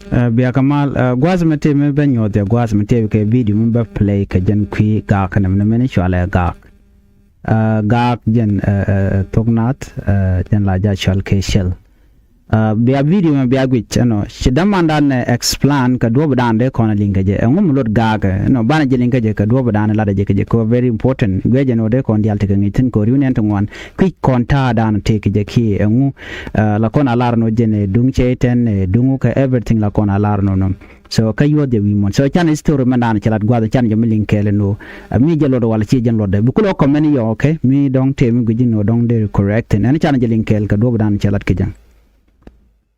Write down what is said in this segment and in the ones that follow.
Bia kamal gwaz mate me ben yo de gwaz mate ke video me ba play ka jen kwi ga kana me ne chwala ga gaak jen tognat jen la ja chal ke shell bia video me bia gwich no shidamanda ne explain ka do badan de kona linga je ngum lot gaga no bana je linga je ka do badan la je ke ko very important gweje no de kon dial te ngitin ko union to ngwan kwi konta dan te ke je ki ngu la kona lar no jene dung cɛytɛn dungu ka everything la kona lar no no so ka yo de wimon so chan story mandan chalat gwada chan jam linkele no mi jelo do wala ci jen lodde bu ko ko men yo okay mi dong te mi gujino dong de correct en chan je linkel ka do badan chalat ke jang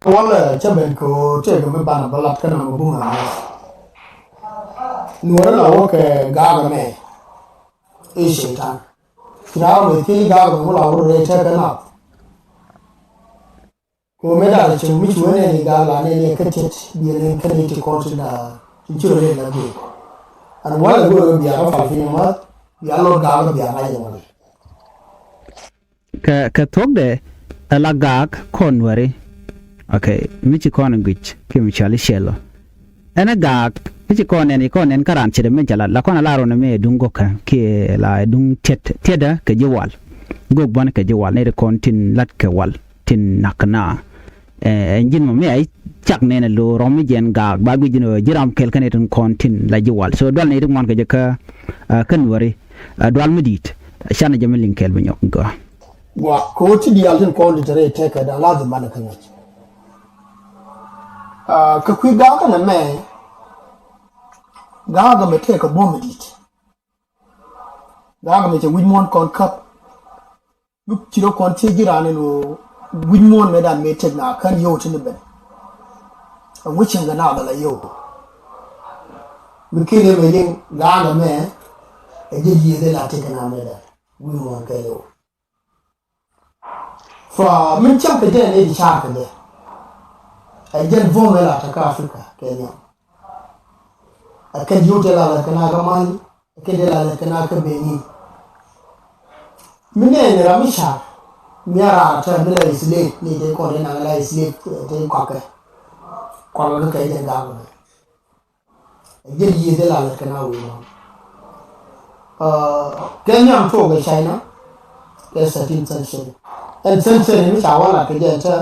walɛ chaben ko che ko bana balat kana mo bunga Nuer la wo ke gaga me e shetan kira me ti gaga mo la wo re ta kana ko me da che mi chu ne gaga ne katet bi ne kan ti ko da ci re la bi an wala go bi ya fa fi ma ya lo gaga bi ya ga yo ka tok de la gag konwari okay michi kon gwich kimi chali shelo ena gaak michi kon en karan chede men jala la kona laro na me dungo ka ke la dung teda ke jewal gog ban ke jewal ne kon tin lat ke wal tin nakna engine mo me ay chak ne lo romi jen gaak ba gujino jiram kel kan tin kon tin la jewal so dol ne mon ke je ka kan wari dol medit shana jamelin kel be nyok go wa ko ti dial tin kon de te ka da lazim man kan ka kwi gaga na me gaga me te ka bomb dit gaga me te wimon kon kap look chiro kon te girane no wimon me da me te na kan yo tin be a wichin ga na da yo mikile me yin gaga me e je yi de la te kana me da wimon ka yo fa min cham pe de ne di cha ka de ajen vome la taka Afrika Kenya akan yote la kana gamani akan de la kana ka Benin mine ne ramisha miara ta mila isle ni de ko de na la isle de ko la ka de ga ba ajen yi de la kana wi Kenya to ga China ke 13th century and century mi shawala ke je ta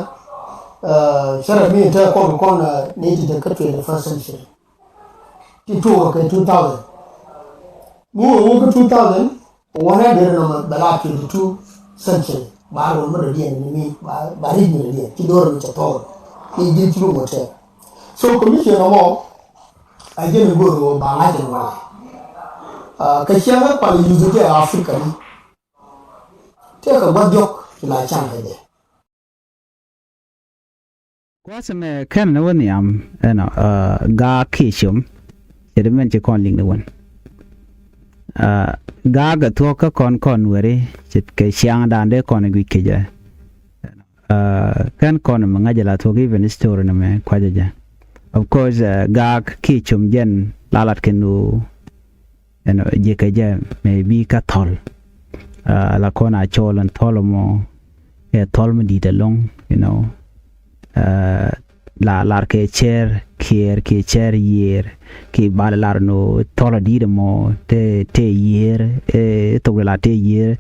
shara mi ta kon ne ti da katwe da first century ti to ka 2000 mu ka 2000 wana da na bala ki 2 century ba ro mu da diyan ni ba ri ni diyan ti do ro ta to ni ji ti mo ta so commission mo a je ni go ro ba la je wa ka shara pa ni ju te Africa ni te ka ba jok la chan de Kwasame kan na wani am ga kishum sediment je kon ling na wan ga to ka kon wari chit ke siang dan de kon gwi ke ja kan kon ma ngajala to given story na me kwaja of course ga kishum jen lalat kenu je ke ja maybe ka tol la kona cholan tolomo e tolmo di de long la ke chair kier ke chair year ki bal lar no tola di mo te year to la te year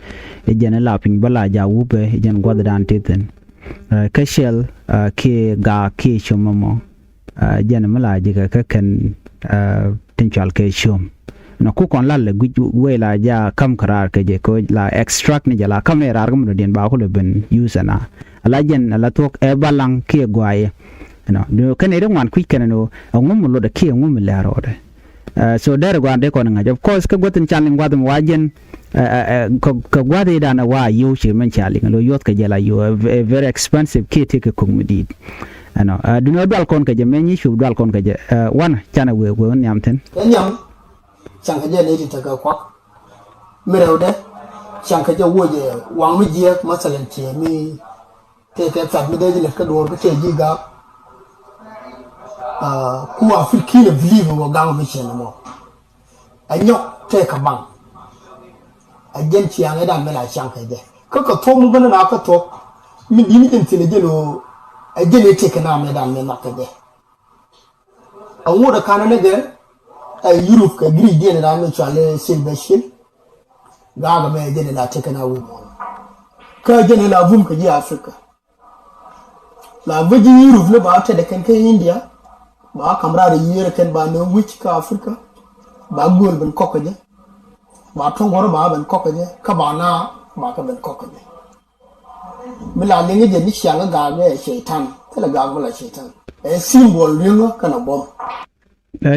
e jena la pin bala ja wube jen god dan teten ka shell ke ga ke chomo jena mala jiga ka kan tinchal ke chom no ku kon lalle we la ja kam karar ke je ko la extract ni jala kamera argum no den ba ko le ben use na ala jen ala tok e balang ke gwaye do kan ere wan quick kan no ngum lo de ke ngum le arode so der gwande ko nga of course ka gotin challenge gwadum wajen ka gwade da na wa yo che men challenge lo yot ka jela yo a very expensive ke take ko mudid do no dal kon ka je men yishu dal kon ka je wan chana we nyamten nyam chang ka je ne ti ta kwa merewde chang ka je woje wang mi je masalan che mi te tsat mi de le ka do ko che ji ga ku Afriki le believe wo ga mi che no anyo te ka bang ajen chi an da me la chang ka je ka to mu bana na ka to mi di mi tin le je no ajen te ka na me da me na ka je ngoda kana ne ger Europe ka gri de na me chale silver shil ga me de la tekana wi mo ka je ne la vum ka ji Africa la vaji Europe ne ba ta da kan India ba kamra da yere kan ba ne which ka Africa ba gol ben kokaje ba tongoro ba ben kokaje ka ba na ba ka ben kokaje mila lingi je ni shanga ga ga cɛytɛn kala ga mala cɛytɛn symbol ringo kana bom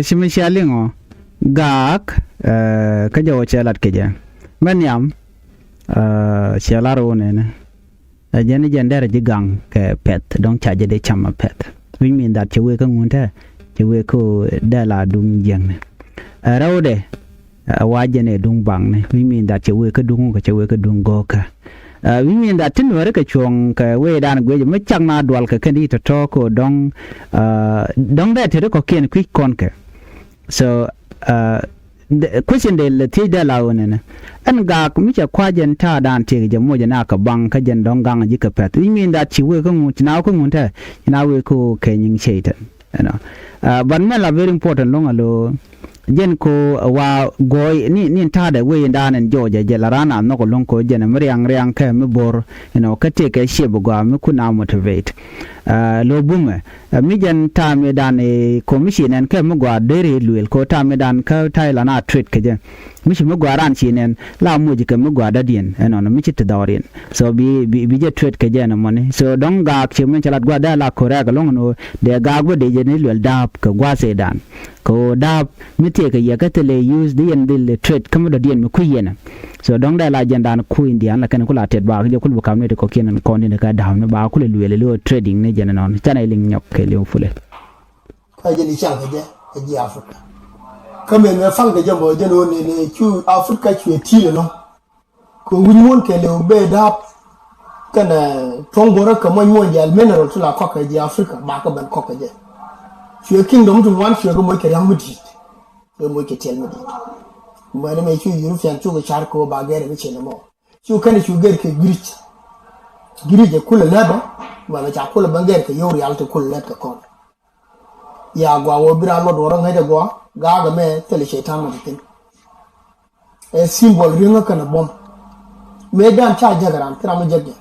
shimi shalingo gaak ka jawo chelat keje manyam shelaro ne jeni jendere jigang ke pet don chaje de chama pet we mean that chewe ka ngunta chewe ko dala dung jeng rawde wajene dung bang ne we mean that chewe ka dung ka chewe ka dung goka we mean that tin wore ka chong ka we dan gwe me chang na dwal ka kandi to ko dong da tere ko ken quick kon ka so the question de ti da lawne an ga ku cha kwajen ta dan te je mo na ka bang ka jen dong gang ji ka pet we mean that chi we ko ngun na ko ngun ta na we ko kenin cɛytɛn you know but men are very important long alo jen ko wa goy ni ta da we dan en joje je larana no ko long ko jen mriang ka me bor you know ka te ka shebe go me kuna motivate lo bume mi jen ta me dan e commission en ka me go dere luel ko ta me dan ka taila na treat ka je mi shi me go ran chinen la muji ka me go da dien no mi chi tadarin so bi je treat ka je na money so don ga chi me chalat go da la ko ra ga long no de ga go de je ni luel da ka gwa se dan ko da mi te ka ya ka tele use the and the treat kam do dien mi ku yena so don da la jen dan ku indian la kan kula tet ba je kul bu kam ne ko kenan ko ne ka da ne ba kul luel lo trading ne je non chana ling nyok ke le fule ka je ni chang je ji Africa kame me fang ke jambo je no ne chu Africa chu ti no ko wun won ke le be da kana tongora ka mo mo ya mineral tu la ko ka ji Africa ba ka ban ko ka je chu kingdom tu wan chu ko mo ke yang mudi ko mo ke tel mudi mo ne me chu European chu ko char ko ba gere me che no mo chu kan chu gere ke girije kula laba wala cha kula bangere ke yori alto kula laba ko ya gwa wo bira lo do ran hede gwa ga me tele cɛytɛn ma tin symbol ringa kana bom me dan cha jagaran tra ma jagge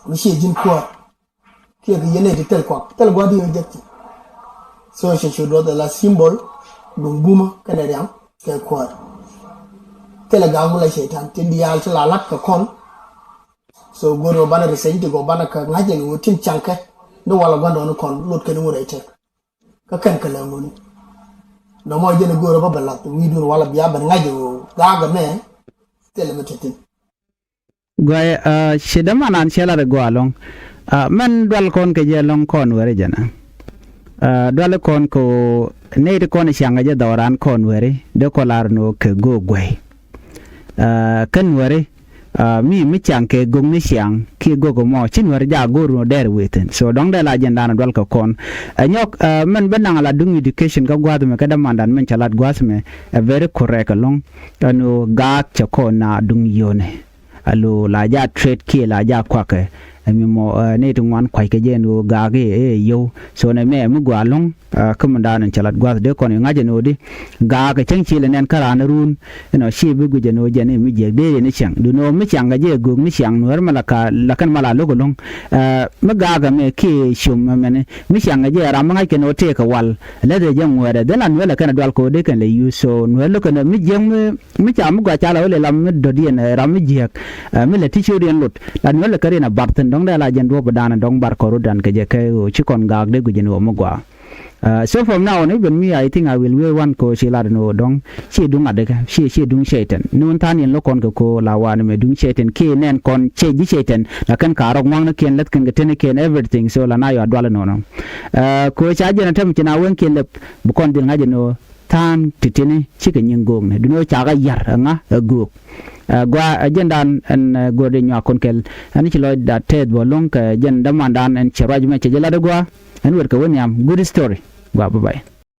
mi she jin ko ke ga yene de tel gwa di jagge so she do la symbol dum buma kana riam ke ko tele ga mula cɛytɛn tin diaal la lak ka kon so goro bana resenti go bana ka ngaje ni tin chanke do wala gondo no kon lot ke no rete ka kan kala ngoni no mo jene goro ba balla wi dur wala biya ban ngaje ga me tele metetin goy shedama nan shela de go along man dwal kon ke je long kon were jana dwal kon ko ne de kon shanga je dawran kon were de ko lar no ke go goy kan were mi chanke gong ni siang ki gogo mo chin war ja goru no der weten so dong da la jenda na dwal ka kon nyok men benang la dung education ka gwadu me kada mandan men chalat gwasme a very correct long anu gaak cha ko na dung yone alo la ja trade ki la ja kwake mi mo ne tu wan kwai ke jenu gaage yo so ne me mu gwalong kamanda nan chalat gwas de kon ngaje no di gaage chang chile nen kara na run no shi bu guje no je ne mi je de ne chang du no mi chang ga je gu mi chang no malaka lakan mala logo long ma gaage me ki shum me ne mi chang ga je ra ma ke no te ka wal le de jang were de lan wala kan dwal ko de kan le yu so no lo kan mi jeng mi cham mu gwa chala wala lam do di ne ra mi je mi le ti chori en lot lan wala kare na barten dong da la jen do badana dong bar ko dan ke je ke o chikon gaag de guje no mo gwa so from now on even me I think I will wear one ko shila no dong she dung adeka she dung cɛytɛn nun tan yen lokon ko la wan me dung cɛytɛn ke nen kon che ji cɛytɛn la kan karok mang na ken let kan getene ken everything so la na yo adwala no ko cha jena tam kina wen ken le bu kon din ngaje no tan titini chike nyingong ne duno cha ga yar nga go gwa ajendan en gode nya kon kel ani chilo da ted bolong ka jenda mandan en cheraj me chejela de gwa en wer ka wonyam good story gwa bye bye